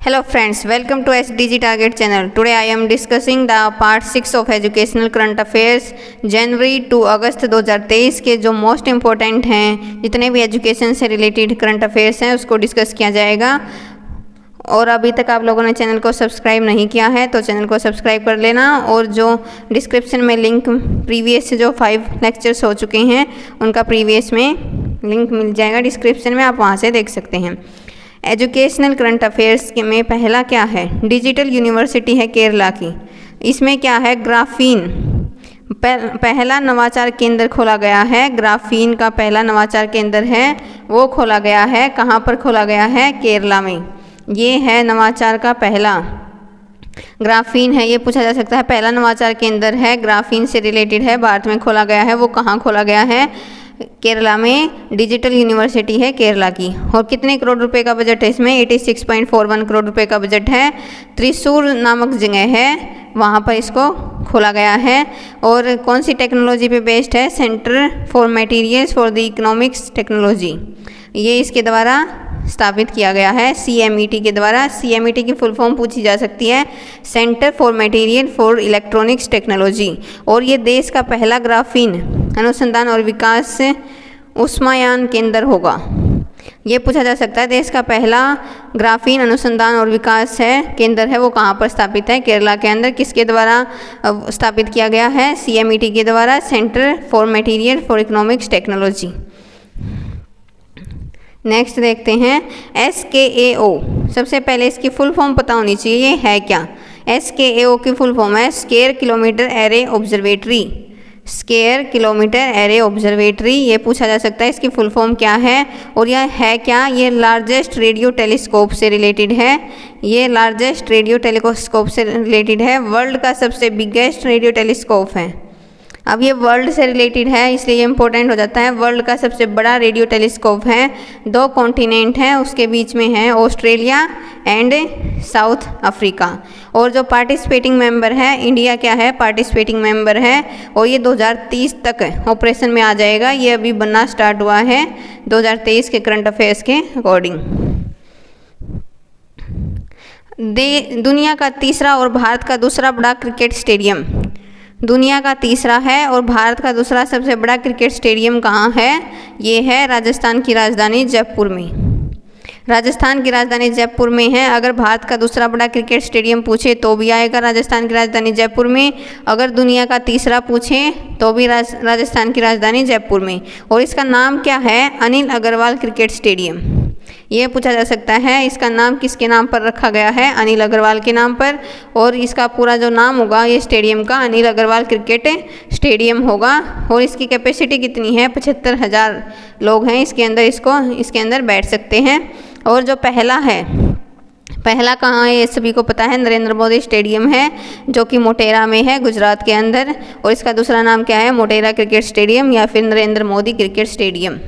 Hello friends, welcome to SDG Target channel. Today I am discussing the part 6 of Educational Current Affairs January to August 2023 के जो most important हैं, जितने भी education से related current affairs हैं उसको discuss किया जाएगा। और अभी तक आप लोगों ने चैनल को सब्सक्राइब नहीं किया है तो चैनल को सब्सक्राइब कर लेना। और जो डिस्क्रिप्शन में लिंक प्रीवियस जो 5 लेक्चर्स हो चुके हैं उनका प्रीवियस में लिंक मिल जाएगा डिस्क्रिप्शन में, आप वहाँ से देख सकते हैं। एजुकेशनल करंट अफेयर्स में पहला क्या है, डिजिटल यूनिवर्सिटी है केरला की। इसमें क्या है, ग्राफीन पहला नवाचार केंद्र खोला गया है। ग्राफीन का पहला नवाचार केंद्र है वो खोला गया है। कहाँ पर खोला गया है, केरला में। ये है नवाचार का पहला ग्राफीन है। ये पूछा जा सकता है पहला नवाचार केंद्र है, ग्राफीन से रिलेटेड है, भारत में खोला गया है, वो कहाँ खोला गया है, केरला में। डिजिटल यूनिवर्सिटी है केरला की। और कितने करोड़ रुपए का बजट है इसमें, 86.41 करोड़ रुपए का बजट है। त्रिशूर नामक जगह है, वहाँ पर इसको खोला गया है। और कौन सी टेक्नोलॉजी पे बेस्ड है, centre for materials for the economics technology, ये इसके द्वारा स्थापित किया गया है, CMET के द्वारा। CMET की फुल फॉर्म पूछी जा सकती है, centre for material for electronics technology. और ये देश का पहला ग्राफीन अनुसंधान और विकास उष्मायान केंद्र होगा। ये पूछा जा सकता है देश का पहला ग्राफीन अनुसंधान और विकास है केंद्र है वो कहाँ पर स्थापित है, केरला के अंदर। किसके द्वारा स्थापित किया गया है, CMET के द्वारा, centre for material for economics technology. Next देखते हैं SKAO। सबसे पहले इसकी फुल फॉर्म पता होनी चाहिए, ये है क्या। SKAO की फुल फॉर्म है square kilometre array observatory. Square kilometre array observatory, ये पूछा जा सकता है इसकी फुल फॉर्म क्या है और यह है क्या। ये लार्जेस्ट रेडियो टेलीस्कोप से रिलेटेड है। ये लार्जेस्ट रेडियो टेलीस्कोप से रिलेटेड है, वर्ल्ड का सबसे बिगेस्ट रेडियो टेलीस्कोप है। अब ये वर्ल्ड से रिलेटेड है इसलिए ये इम्पोर्टेंट हो जाता है। वर्ल्ड का सबसे बड़ा रेडियो टेलीस्कोप है। 2 कॉन्टिनेंट हैं उसके बीच में है, ऑस्ट्रेलिया एंड साउथ अफ्रीका। और जो पार्टिसिपेटिंग मेंबर है, इंडिया क्या है, पार्टिसिपेटिंग मेंबर है। और ये 2030 तक ऑपरेशन में आ जाएगा। ये अभी बनना स्टार्ट हुआ है 2023 के करंट अफेयर्स के अकॉर्डिंग। दुनिया का तीसरा और भारत का दूसरा बड़ा क्रिकेट स्टेडियम, दुनिया का तीसरा है और भारत का दूसरा सबसे बड़ा क्रिकेट स्टेडियम कहाँ है, ये है राजस्थान की राजधानी जयपुर में। राजस्थान की राजधानी जयपुर में है। अगर भारत का दूसरा बड़ा क्रिकेट स्टेडियम पूछे तो भी आएगा राजस्थान की राजधानी जयपुर में। अगर दुनिया का तीसरा पूछे तो भी राजस्थान की राजधानी जयपुर में। और इसका नाम क्या है, अनिल अग्रवाल क्रिकेट स्टेडियम। ये पूछा जा सकता है इसका नाम किसके नाम पर रखा गया है, अनिल अग्रवाल के नाम पर। और इसका पूरा जो नाम होगा ये स्टेडियम का अनिल अग्रवाल क्रिकेट स्टेडियम होगा। और इसकी कैपेसिटी कितनी है, 75,000 लोग हैं इसके अंदर बैठ सकते हैं। और जो पहला है, पहला कहाँ है ये सभी को पता है, नरेंद्र मोदी स्टेडियम है जो कि मोटेरा में है, गुजरात के अंदर। और इसका दूसरा नाम क्या है, मोटेरा क्रिकेट स्टेडियम या फिर नरेंद्र मोदी क्रिकेट स्टेडियम।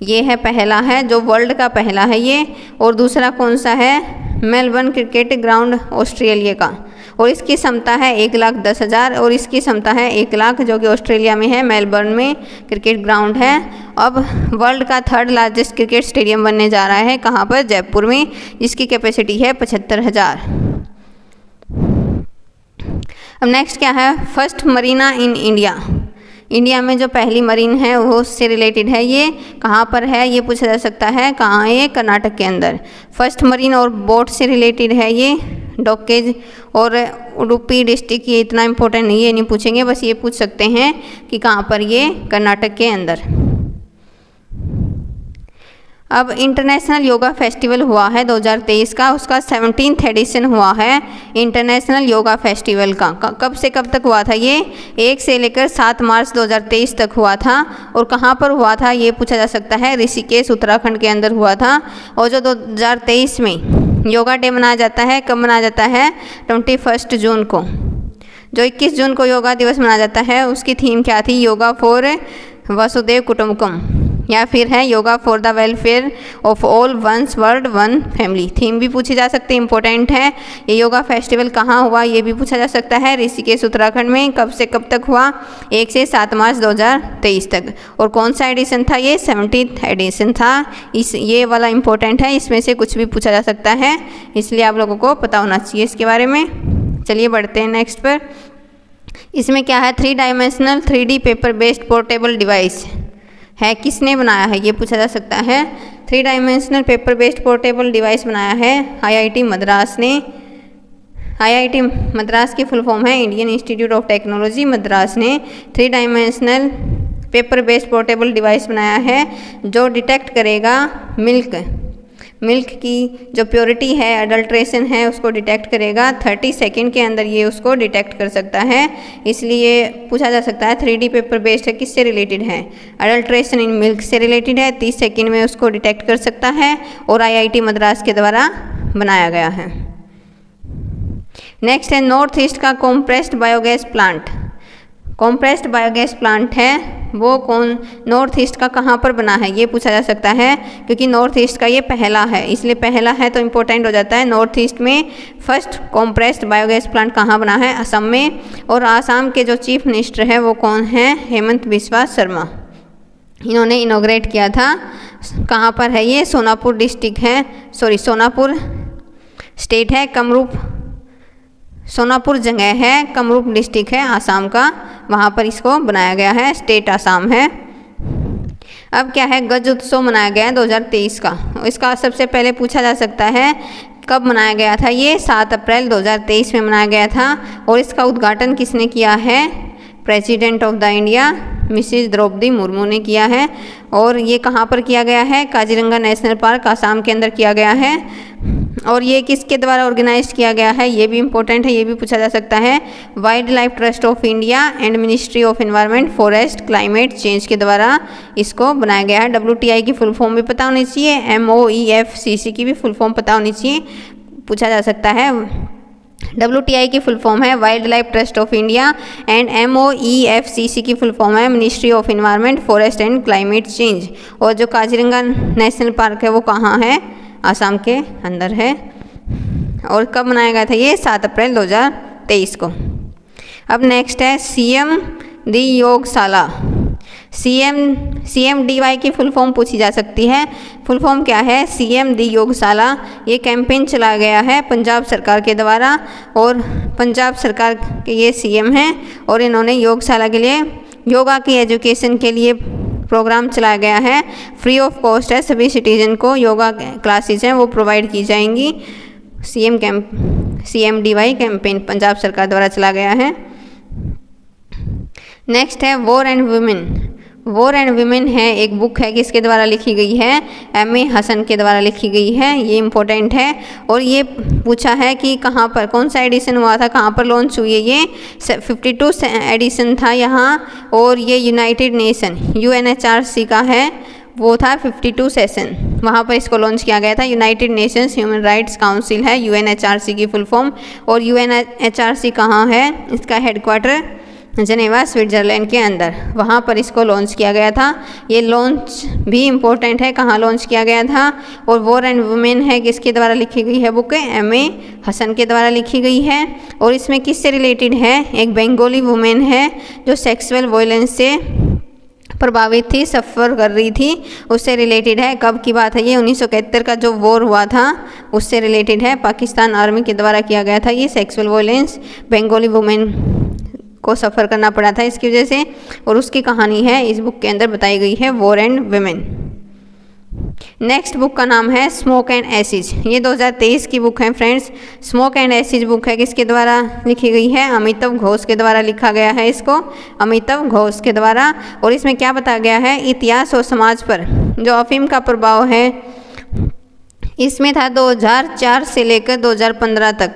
ये है पहला है जो वर्ल्ड का पहला है ये। और दूसरा कौन सा है, मेलबर्न क्रिकेट ग्राउंड ऑस्ट्रेलिया का। और इसकी क्षमता है 1,10,000 और इसकी क्षमता है 1 लाख, जो कि ऑस्ट्रेलिया में है, मेलबर्न में क्रिकेट ग्राउंड है। अब वर्ल्ड का 3rd लार्जेस्ट क्रिकेट स्टेडियम बनने जा रहा है, कहाँ पर, जयपुर में, जिसकी कैपेसिटी है 75,000। अब नेक्स्ट क्या है, first Marina in India. India में जो पहली मरीन है वो उससे रिलेटेड है। ये कहाँ पर है, ये पूछा जा सकता है, कहाँ है ये, कर्नाटक के अंदर। फर्स्ट मरीन और बोट से रिलेटेड है ये, डॉकेज और उडुपी डिस्ट्रिक्ट। ये इतना इंपॉर्टेंट नहीं है, ये नहीं पूछेंगे, बस ये पूछ सकते हैं कि कहाँ पर, ये कर्नाटक के अंदर। अब इंटरनेशनल योगा फेस्टिवल हुआ है 2023 का, उसका 17th एडिशन हुआ है इंटरनेशनल योगा फेस्टिवल का। कब से कब तक हुआ था ये, 1 से लेकर 7 मार्च 2023 तक हुआ था। और कहाँ पर हुआ था ये पूछा जा सकता है, ऋषिकेश उत्तराखंड के अंदर हुआ था। और जो 2023 में योगा डे मनाया जाता है, कब मनाया जाता है, 21 जून को। जो 21 जून को योगा दिवस मनाया जाता है उसकी थीम क्या थी, योगा फॉर वसुदेव कुटुंबकम। या फिर है yoga for the welfare of all ones world one family. Theme भी पूछी जा सकती है, इंपॉर्टेंट है। ये योगा फेस्टिवल कहाँ हुआ ये भी पूछा जा सकता है, ऋषिकेश उत्तराखंड में। कब से कब तक हुआ, 1 से 7 मार्च 2023 तक। और कौन सा एडिशन था ये, 70th एडिशन था। ये वाला इंपॉर्टेंट है, इसमें से कुछ भी पूछा जा सकता है, इसलिए आप लोगों को पता होना चाहिए इसके बारे में। चलिए बढ़ते हैं नेक्स्ट पर। इसमें क्या है, 3 dimensional 3D paper based portable device है, किसने बनाया है ये पूछा जा सकता है। 3 dimensional paper based portable device बनाया है IIT मद्रास ने। IIT मद्रास की फुल फॉर्म है Indian institute of technology Madras ने 3 dimensional paper based portable device बनाया है जो डिटेक्ट करेगा मिल्क की जो प्योरिटी है, अडल्ट्रेशन है, उसको डिटेक्ट करेगा। 30 सेकेंड के अंदर ये उसको डिटेक्ट कर सकता है, इसलिए पूछा जा सकता है 3D पेपर बेस्ड है, किससे रिलेटेड है, अडल्ट्रेशन इन मिल्क से रिलेटेड है। 30 सेकेंड में उसको डिटेक्ट कर सकता है और IIT मद्रास के द्वारा बनाया गया है। नेक्स्ट है नॉर्थ ईस्ट का compressed biogas plant. Compressed biogas plant है वो कौन, नॉर्थ ईस्ट का कहाँ पर बना है ये पूछा जा सकता है, क्योंकि नॉर्थ ईस्ट का ये पहला है, इसलिए पहला है तो इम्पोर्टेंट हो जाता है। नॉर्थ ईस्ट में फर्स्ट कॉम्प्रेस्ड बायोगैस प्लांट कहाँ बना है, असम में। और आसाम के जो चीफ मिनिस्टर है वो कौन है, हेमंत बिस्वा शर्मा। इन्होंने इनॉग्रेट किया था। कहाँ पर है ये, सोनापुर डिस्ट्रिक्ट है, सोनापुर स्टेट है, कमरूप सोनापुर जगह है, कमरूप डिस्ट्रिक्ट है आसाम का, वहाँ पर इसको बनाया गया है, स्टेट आसाम है। अब क्या है, गज उत्सव मनाया गया है 2023 का। इसका सबसे पहले पूछा जा सकता है कब मनाया गया था, ये 7 अप्रैल 2023 में मनाया गया था। और इसका उद्घाटन किसने किया है, president of the India Mrs Draupadi Murmu ने किया है। और ये कहाँ पर किया गया है, काजीरंगा नेशनल पार्क आसाम के अंदर किया गया है। और ये किसके द्वारा ऑर्गेनाइज किया गया है, ये भी इम्पोर्टेंट है, ये भी पूछा जा सकता है। Wild life trust of India and ministry of environment forest climate change के द्वारा इसको बनाया गया है। WTI की फुल फॉर्म भी पता होनी चाहिए, MOEFCC की भी फुल फॉर्म पता होनी चाहिए, पूछा जा सकता है। WTI की फुल फॉर्म है wild life trust of India and MOEFCC की फुल फॉर्म है ministry of environment forest and climate change. और जो काजीरंगा नेशनल पार्क है वो कहाँ है, आसाम के अंदर है। और कब मनाया गया था ये, 7 अप्रैल 2023 को। अब नेक्स्ट है CM दी योगशाला। CMDY की फुल फॉर्म पूछी जा सकती है। फुल फॉर्म क्या है, CM दी योगशाला। ये कैंपेन चलाया गया है पंजाब सरकार के द्वारा, और पंजाब सरकार के ये CM हैं और इन्होंने योगशाला के लिए, योगा की एजुकेशन के लिए प्रोग्राम चलाया गया है। फ्री ऑफ कॉस्ट है, सभी सिटीजन को योगा क्लासेस हैं वो प्रोवाइड की जाएंगी। CMDY कैंपेन पंजाब सरकार द्वारा चला गया है। नेक्स्ट है war and women. War and women है, एक बुक है, किसके द्वारा लिखी गई है, M.A. हसन के द्वारा लिखी गई है, ये इम्पोर्टेंट है। और ये पूछा है कि कहाँ पर, कौन सा एडिशन हुआ था, कहाँ पर लॉन्च हुई है, ये 52 एडिशन था यहाँ। और ये यूनाइटेड नेशन UNHRC का है, वो था 52 सेशन, वहाँ पर इसको लॉन्च किया गया था। United Nations human rights council है UNHRC की फुल फॉर्म। और UNHRC कहाँ है, इसका हेडक्वार्टर जनेवा स्विट्ज़रलैंड के अंदर, वहाँ पर इसको लॉन्च किया गया था। ये लॉन्च भी इम्पोर्टेंट है, कहाँ लॉन्च किया गया था। और वॉर एंड वुमेन है, किसके द्वारा लिखी गई है बुक, M.A. हसन के द्वारा लिखी गई है। और इसमें किससे रिलेटेड है, एक बंगाली वुमेन है जो सेक्सुअल वायलेंस से प्रभावित थी, सफ़र कर रही थी, उससे रिलेटेड है। कब की बात है ये, 1971 का जो वॉर हुआ था उससे रिलेटेड है। पाकिस्तान आर्मी के द्वारा किया गया था ये सेक्सुअल वायलेंस, बंगाली वुमेन को सफ़र करना पड़ा था इसकी वजह से। और उसकी कहानी है इस बुक के अंदर बताई गई है, war and women. Next book का नाम है स्मोक एंड एसिज। ये 2023 की बुक है फ्रेंड्स। स्मोक एंड एसिज बुक है, किसके द्वारा लिखी गई है, अमिताभ घोष के द्वारा लिखा गया है इसको, अमिताभ घोष के द्वारा। और इसमें क्या बताया गया है, इतिहास और समाज पर जो अफीम का प्रभाव है, इसमें था 2004 से लेकर 2015 तक।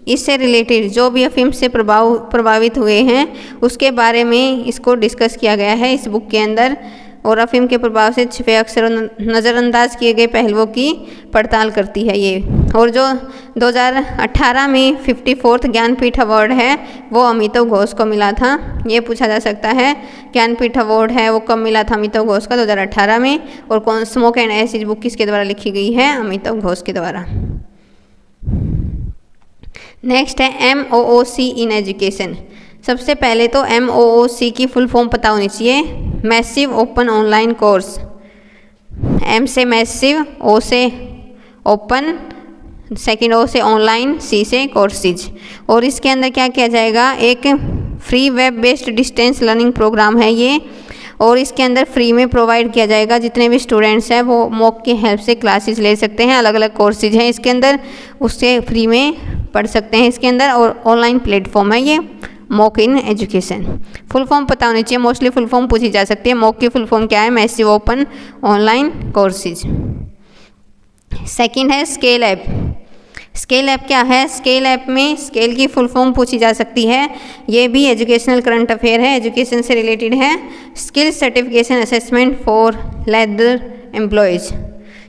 इससे रिलेटेड जो भी अफीम से प्रभावित हुए हैं उसके बारे में इसको डिस्कस किया गया है इस बुक के अंदर। और अफीम के प्रभाव से छिपे अक्सर नज़रअंदाज किए गए पहलुओं की पड़ताल करती है ये। और जो 2018 में 54वां ज्ञानपीठ अवार्ड है वो अमिताभ घोष को मिला था। ये पूछा जा सकता है ज्ञानपीठ अवार्ड है वो कब मिला था अमिताभ घोष का, 2018 में। और कौन स्मोक एंड एसिड बुक किसके द्वारा लिखी गई है, अमिताभ घोष के द्वारा। नेक्स्ट है MOOC इन एजुकेशन। सबसे पहले तो MOOC की फुल फॉर्म पता होनी चाहिए, massive open online course. M से मैसिव, O से ओपन, सेकेंड O से ऑनलाइन, C से कोर्सेज। और इसके अंदर क्या किया जाएगा, एक free web based distance learning programme है ये। और इसके अंदर फ्री में प्रोवाइड किया जाएगा, जितने भी स्टूडेंट्स हैं वो मॉक की हेल्प से क्लासेस ले सकते हैं। अलग अलग कोर्सेज हैं इसके अंदर, उससे फ्री में पढ़ सकते हैं इसके अंदर। और ऑनलाइन प्लेटफॉर्म है ये mock in education. Full form पता होनी चाहिए, मोस्टली फुल फॉर्म पूछी जा सकती है। मॉक की फुल फॉर्म क्या है, massive open online courses. Second है स्केल ऐप। स्केल ऐप क्या है, स्केल ऐप में स्केल की फुल फॉर्म पूछी जा सकती है। ये भी एजुकेशनल करंट अफेयर है, एजुकेशन से रिलेटेड है। Skill certification assessment for leather employees.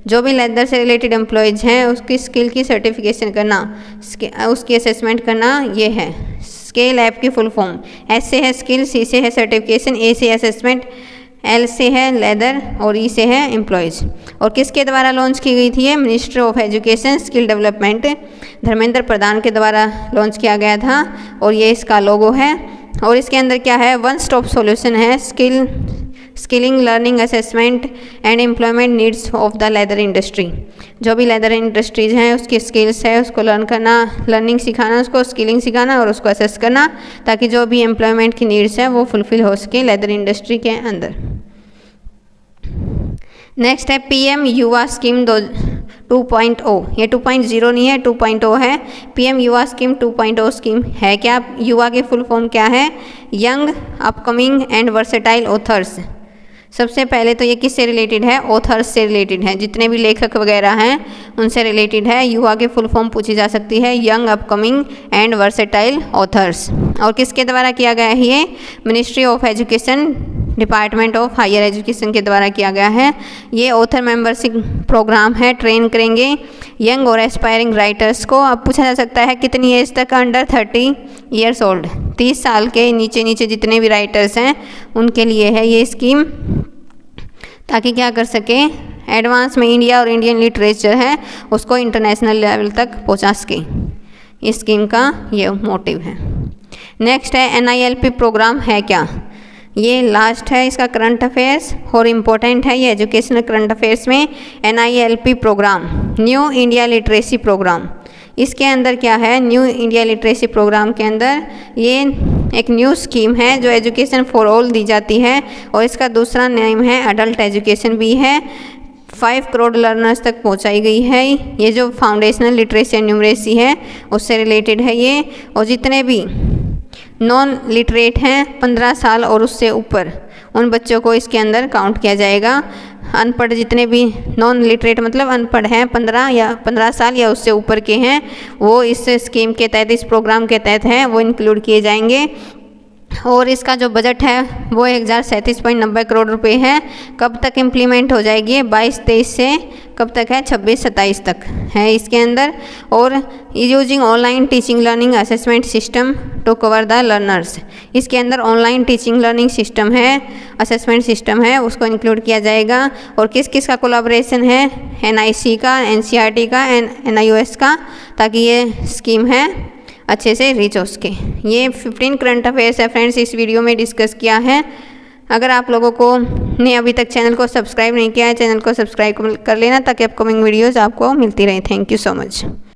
जो भी लेदर से रिलेटेड एम्प्लॉयज़ हैं उसकी स्किल की सर्टिफिकेशन करना, उसकी असेसमेंट करना, ये है स्केल ऐप की फुल फॉर्म। S से है स्किल, C से है सर्टिफिकेशन, A से असेसमेंट, L से है लेदर और E से है एम्प्लॉयज़। और किसके द्वारा लॉन्च की गई थी ये, ministry of education skill development, Dharmendra Pradhan के द्वारा लॉन्च किया गया था। और ये इसका लोगो है। और इसके अंदर क्या है, वन स्टॉप सॉल्यूशन है, skilling learning assessment and employment needs of the leather industry. जो भी लेदर इंडस्ट्रीज हैं उसकी स्किल्स है उसको लर्न करना, लर्निंग सिखाना, उसको स्किलिंग सिखाना और उसको असेस करना, ताकि जो भी एम्प्लॉयमेंट की नीड्स हैं वो फुलफिल हो सके लेदर इंडस्ट्री के अंदर। नेक्स्ट है PM युवा स्कीम 2.0। ये 2.0 नहीं है, 2.0 है। PM युवा स्कीम 2.0 स्कीम है क्या, युवा की फुल फॉर्म क्या है, young upcoming and versatile authors. सबसे पहले तो ये किससे रिलेटेड है, ऑथर्स से रिलेटेड है, जितने भी लेखक वगैरह हैं उनसे रिलेटेड है। युवा की फुल फॉर्म पूछी जा सकती है, young upcoming and versatile authors. और किसके द्वारा किया गया है ये, ministry of education department of higher education के द्वारा किया गया है। ये ऑथर मेंबरशिप प्रोग्राम है, ट्रेन करेंगे यंग और एस्पायरिंग राइटर्स को। अब पूछा जा सकता है कितनी एज तक, अंडर 30 ईयर्स ओल्ड, 30 साल के नीचे जितने भी राइटर्स हैं उनके लिए है ये स्कीम, ताकि क्या कर सके, एडवांस में इंडिया और इंडियन लिटरेचर है उसको इंटरनेशनल लेवल तक पहुंचा सके। इस स्कीम का ये मोटिव है। नेक्स्ट है NILP प्रोग्राम है क्या, ये लास्ट है इसका करंट अफेयर्स और इम्पोर्टेंट है ये एजुकेशनल करंट अफेयर्स में। NILP programme new India literacy programme, इसके अंदर क्या है, न्यू इंडिया लिटरेसी प्रोग्राम के अंदर ये एक न्यू स्कीम है जो एजुकेशन फॉर ऑल दी जाती है। और इसका दूसरा नेम है अडल्ट एजुकेशन भी है। 5 करोड़ लर्नर्स तक पहुंचाई गई है। ये जो फाउंडेशनल लिटरेसी एंड न्यूमरेसी है उससे रिलेटेड है ये। और जितने भी नॉन लिटरेट हैं 15 साल और उससे ऊपर, उन बच्चों को इसके अंदर काउंट किया जाएगा। अनपढ़ जितने भी नॉन लिटरेट मतलब अनपढ़ हैं 15 साल या उससे ऊपर के हैं, वो इस स्कीम के तहत, इस प्रोग्राम के तहत हैं, वो इंक्लूड किए जाएंगे। और इसका जो बजट है वो 1037.90 करोड़ रुपए है। कब तक इम्प्लीमेंट हो जाएगी, 22-23 से कब तक है, 26-27 तक है इसके अंदर। और using online teaching learning assessment system to cover the learners, इसके अंदर ऑनलाइन टीचिंग लर्निंग सिस्टम है, असेसमेंट सिस्टम है, उसको इंक्लूड किया जाएगा। और किस किस का कोलैबोरेशन है, NIC का, NCERT का, NIOS का, ताकि ये स्कीम है अच्छे से रीच हो सके। ये 15 करंट अफेयर्स है फ्रेंड्स, इस वीडियो में डिस्कस किया है। अगर आप लोगों को ने अभी तक चैनल को सब्सक्राइब नहीं किया है, चैनल को सब्सक्राइब कर लेना ताकि अपकमिंग वीडियोस आपको मिलती रहे। Thank you so much.